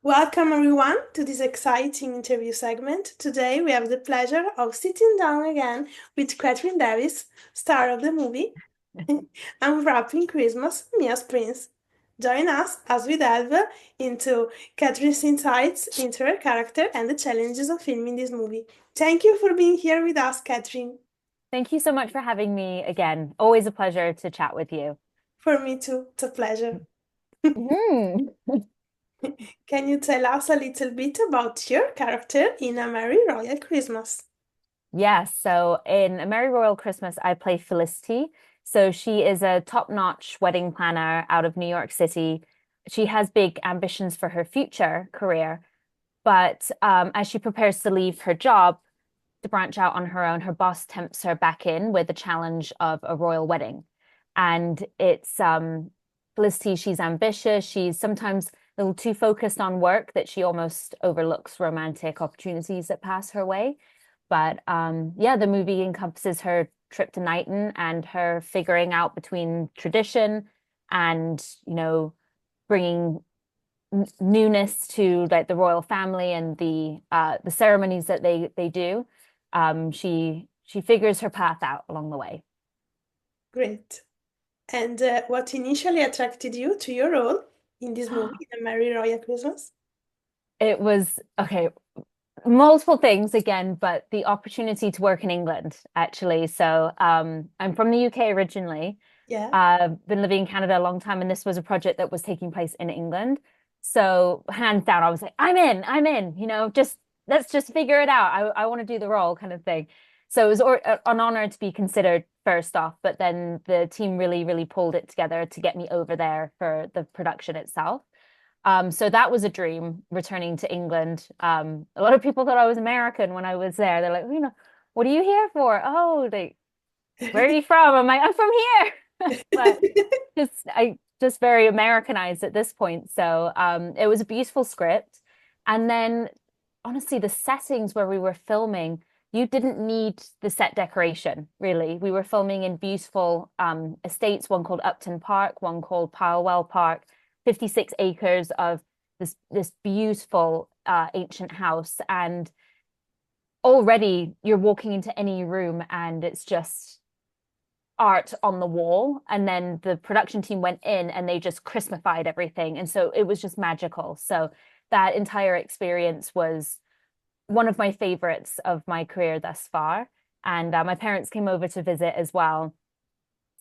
Welcome everyone to this exciting interview segment. Today we have the pleasure of sitting down again with Kathryn Davis, star of the movie Unwrapping Christmas, Mia's Prince. Join us as we delve into Kathryn's insights into her character and the challenges of filming this movie. Thank you for being here with us, Kathryn. Thank you so much for having me again. Always a pleasure to chat with you. For me too, it's a pleasure. Mhm. Can you tell us a little bit about your character in A Merry Royal Christmas? Yes, so in A Merry Royal Christmas, I play Felicity. So she is a top-notch wedding planner out of New York City. She has big ambitions for her future career, but as she prepares to leave her job to branch out on her own, her boss tempts her back in with the challenge of a royal wedding. And it's Felicity, she's ambitious, she's sometimes a little too focused on work that she almost overlooks romantic opportunities that pass her way. But yeah, the movie encompasses her trip to Knighton and her figuring out between tradition and, bringing newness to like the royal family and the ceremonies that they do. She figures her path out along the way. Great. And what initially attracted you to your role in this movie, A Merry Royal Christmas? It was okay, multiple things again, but the opportunity to work in England actually. So I'm from the UK originally. Yeah. I've been living in Canada a long time, and this was a project that was taking place in England. So hands down, I was like, I'm in, just let's just figure it out. I want to do the role kind of thing. So it was an honor to be considered first off, but then the team really, really pulled it together to get me over there for the production itself. So that was a dream returning to England. A lot of people thought I was American when I was there. They're like, what are you here for? Oh, where are you from? I'm like, I'm from here. But I just very Americanized at this point. So it was a beautiful script. And then honestly, the settings where we were filming, you didn't need the set decoration, really. We were filming in beautiful estates, one called Upton Park, one called Pilewell Park, 56 acres of this beautiful ancient house. And already you're walking into any room and it's just art on the wall. And then the production team went in and they just Christmafied everything. And so it was just magical. So that entire experience was one of my favorites of my career thus far. And my parents came over to visit as well.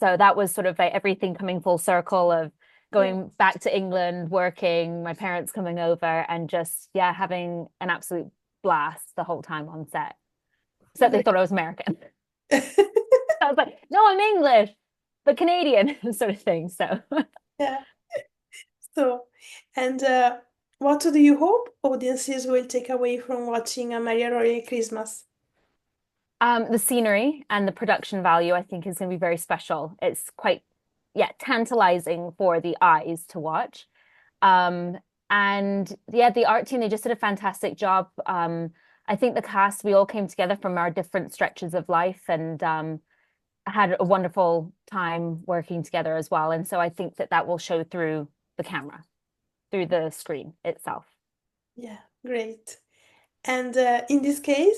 So that was sort of like everything coming full circle of Yeah. going back to England, working, my parents coming over, and just, yeah, having an absolute blast the whole time on set. Except they Great. thought I was American. I was like, no, I'm English, but Canadian sort of thing. So Yeah. So, and what do you hope audiences will take away from watching A Merry Royal Christmas? the scenery and the production value, I think, is going to be very special. It's quite, yeah, tantalizing for the eyes to watch. Um, and yeah, the art team, they just did a fantastic job. I think the cast, we all came together from our different stretches of life and had a wonderful time working together as well. And so I think that that will show through the camera, through the screen itself. Yeah, great. And in this case,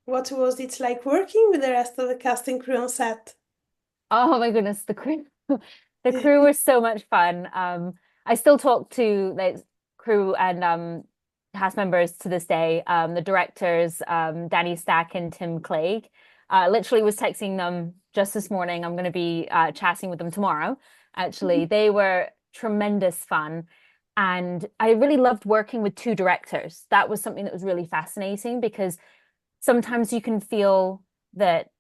what was it like working with the rest of the cast and crew on set? Oh my goodness, the crew, the crew was so much fun. I still talk to like crew and cast members to this day. The directors, Danny Stack and Tim Clegg. Literally was texting them just this morning. I'm going to be chatting with them tomorrow. Actually, they were tremendous fun. And I really loved working with two directors. That was something that was really fascinating because sometimes you can feel that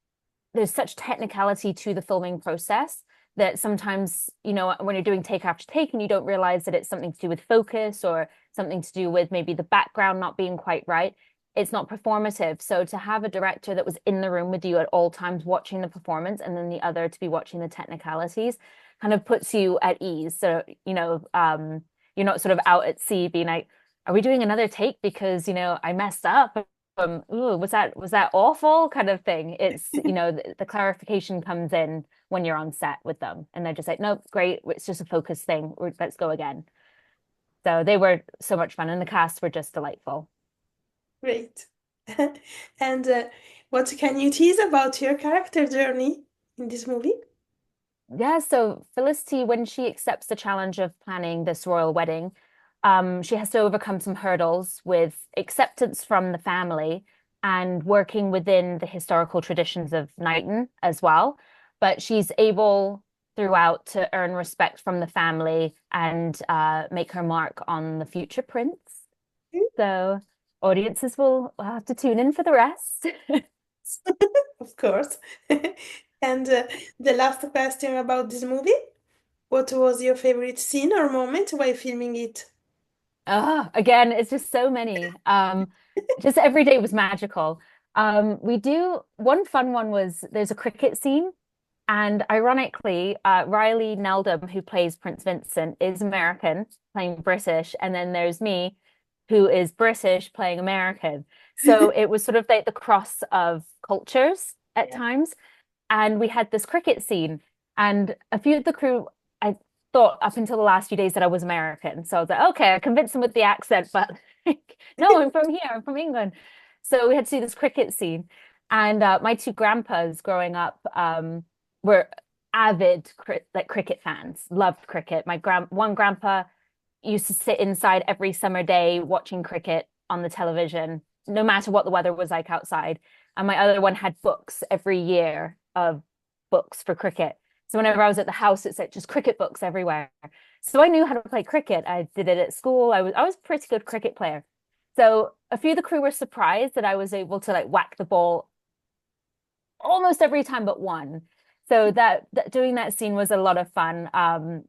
there's such technicality to the filming process that sometimes, when you're doing take after take and you don't realize that it's something to do with focus or something to do with maybe the background not being quite right, it's not performative. So to have a director that was in the room with you at all times watching the performance and then the other to be watching the technicalities kind of puts you at ease. So, you're not sort of out at sea being like, are we doing another take because, I messed up? Ooh, was that awful kind of thing. It's, the clarification comes in when you're on set with them and they're just like, nope, great. It's just a focus thing. Let's go again. So they were so much fun, and the cast were just delightful. Great. And what can you tease about your character journey in this movie? Yeah, so Felicity, when she accepts the challenge of planning this royal wedding, she has to overcome some hurdles with acceptance from the family and working within the historical traditions of Knighton as well. But she's able throughout to earn respect from the family and make her mark on the future prince. So audiences will have to tune in for the rest. Of course. And the last question about this movie, what was your favorite scene or moment while filming it? Again, it's just so many. Just every day was magical. We do one fun one was there's a cricket scene, and ironically, Riley Neldham, who plays Prince Vincent, is American, playing British, and then there's me, who is British, playing American. So it was sort of like the cross of cultures at Yeah. times, and we had this cricket scene, and a few of the crew, I thought up until the last few days that I was American. So I was like, okay, I convinced them with the accent, but like, no, I'm from here, I'm from England. So we had to do this cricket scene. And my two grandpas growing up were avid cricket fans, loved cricket. One grandpa used to sit inside every summer day watching cricket on the television, no matter what the weather was like outside. And my other one had books every year of books for cricket. So whenever I was at the house, it's like just cricket books everywhere. So I knew how to play cricket. I did it at school. I was a pretty good cricket player. So a few of the crew were surprised that I was able to like whack the ball almost every time but one. So that doing that scene was a lot of fun.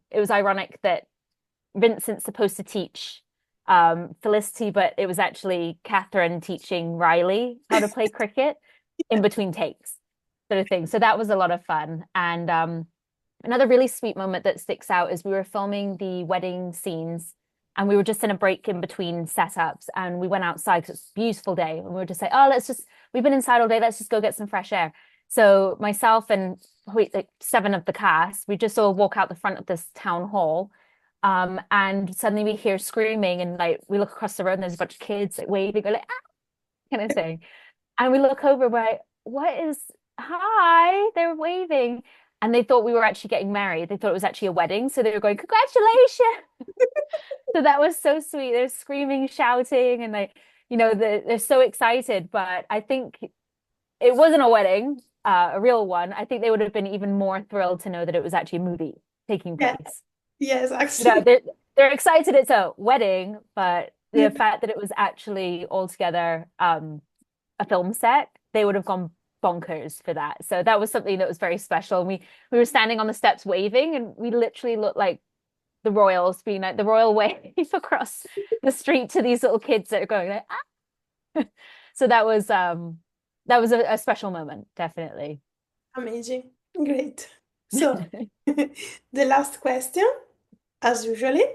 It was ironic that Vincent's supposed to teach Felicity, but it was actually Kathryn teaching Riley how to play cricket in between takes, sort of thing. So that was a lot of fun. And another really sweet moment that sticks out is we were filming the wedding scenes and we were just in a break in between setups and we went outside because it's a beautiful day and we were just like, oh, we've been inside all day, let's just go get some fresh air. So myself and like seven of the cast, we just all walk out the front of this town hall. And suddenly we hear screaming and like we look across the road and there's a bunch of kids like waving, like ah, kind of thing. And we look over, we're like, what is hi? They're waving. And they thought we were actually getting married. They thought it was actually a wedding. So they were going, congratulations. So that was so sweet. They're screaming, shouting, and they're so excited. But I think it wasn't a wedding, a real one. I think they would have been even more thrilled to know that it was actually a movie taking Yeah. place. Yes, You know, actually. they're excited it's a wedding, but the fact that it was actually altogether a film set, they would have gone bonkers for that. So that was something that was very special. We were standing on the steps waving, and we literally looked like the royals being like the royal wave across the street to these little kids that are going like ah. So that was a special moment, definitely. Amazing. Great. So, the last question, as usually,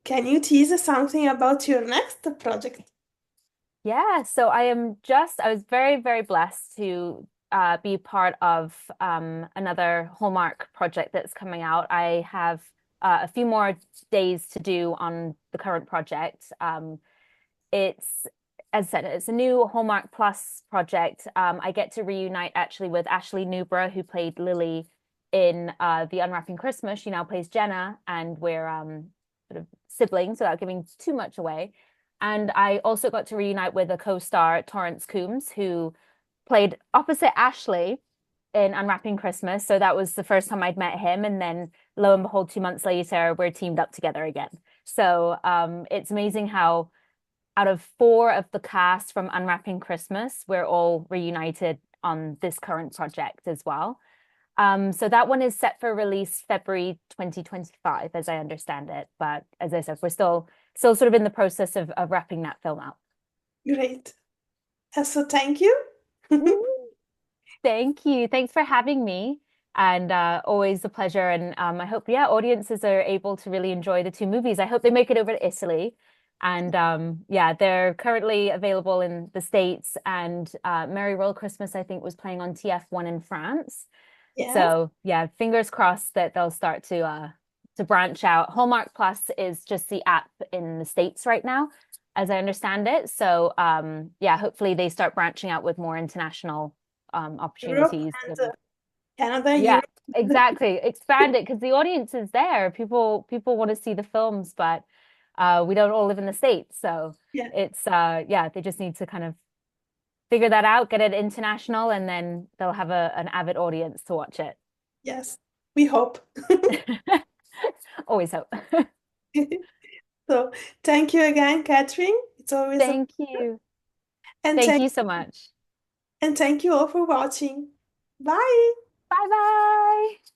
can you tease something about your next project? Yeah, so I was very, very blessed to be part of another Hallmark project that's coming out. I have a few more days to do on the current project. It's, as I said, it's a new Hallmark Plus project. I get to reunite actually with Ashley Nubra, who played Lily in The Unwrapping Christmas. She now plays Jenna, and we're sort of siblings without giving too much away. And I also got to reunite with a co-star, Torrance Coombs, who played opposite Ashley in Unwrapping Christmas. So that was the first time I'd met him. And then lo and behold, 2 months later, we're teamed up together again. So it's amazing how out of four of the cast from Unwrapping Christmas, we're all reunited on this current project as well. So that one is set for release February 2025, as I understand it. But as I said, we're still sort of in the process of wrapping that film out. Great. So, thank you. Thank you. Thanks for having me. And always a pleasure. And I hope, yeah, audiences are able to really enjoy the two movies. I hope they make it over to Italy. And yeah, they're currently available in the States. And Merry Royal Christmas, I think, was playing on TF1 in France. Yes. So yeah, fingers crossed that they'll start to to branch out. Hallmark Plus is just the app in the States right now, as I understand it. So yeah, hopefully they start branching out with more international Europe opportunities. and And Canada, yeah, Europe. exactly. Expand it because the audience is there. People want to see the films, but we don't all live in the States. So Yeah, it's yeah, they just need to kind of figure that out, get it international, and then they'll have an avid audience to watch it. yes, we hope. Always hope. So thank you again, Kathryn. It's always a Thank pleasure. you. And Thank thank you so much. and thank you all for watching. Bye. Bye bye.